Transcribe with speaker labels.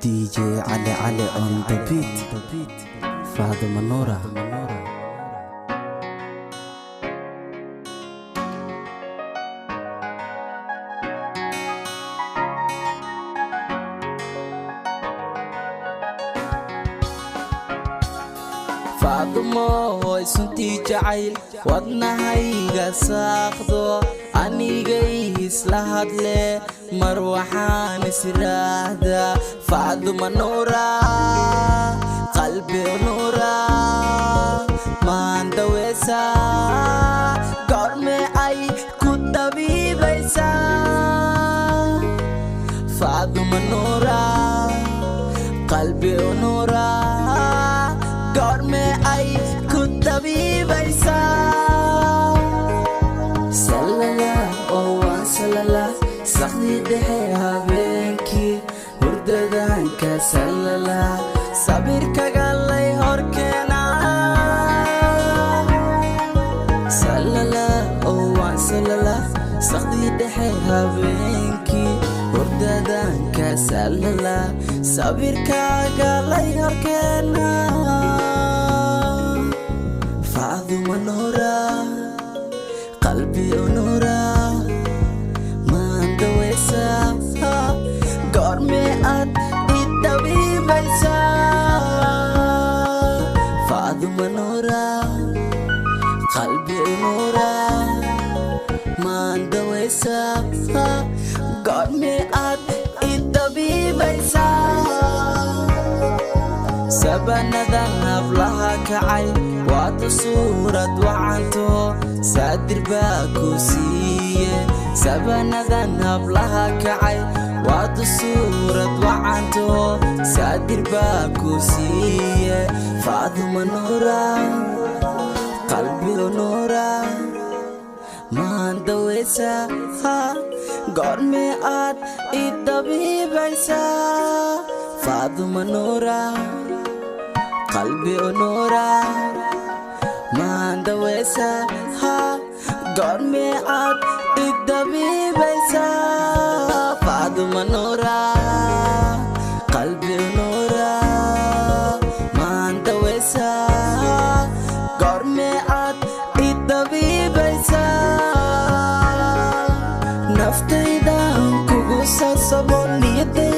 Speaker 1: DJ Ali on the beat. Fatima Nora. Fatima hoy sunti jacayl wadnahayga saaqdo anigay isla hadle mar waxaan israahda Fatima Nora qalbi Nora maanta weesa gorme ay ku dabiibaysa Fatima Nora qalbi Nora gorme ay ku dabiibaysa salala oo salala saxdi dhexe habeenkii hurdadanka salala sabirkaga lay horkeena salala oo salala saxdi dhexe habeenkii hurdadanka salala sabirkaga lay horkeena Fatima Nora qalbi Nora maanta weesa gorme aad idabiibaysa Fatima Nora qalbi Nora maanta weesa gorme aad idabiibaysa sabanadan hablaha kacay waad suurad wacanto saadir baa ku siiye sabanadan hablaha kacay waad suurad wacanto saadir baa ku siiye Fatima Nora qalbi Nora maanta weesa gorme aad idabiibaysa Fatima Nora qalbi Nora maanta weesa gorme aad idabiibaysa Fatima Nora qalbi Nora maanta weesa gorme aad idabiibaysa naftayda kugu sasabo niyadayda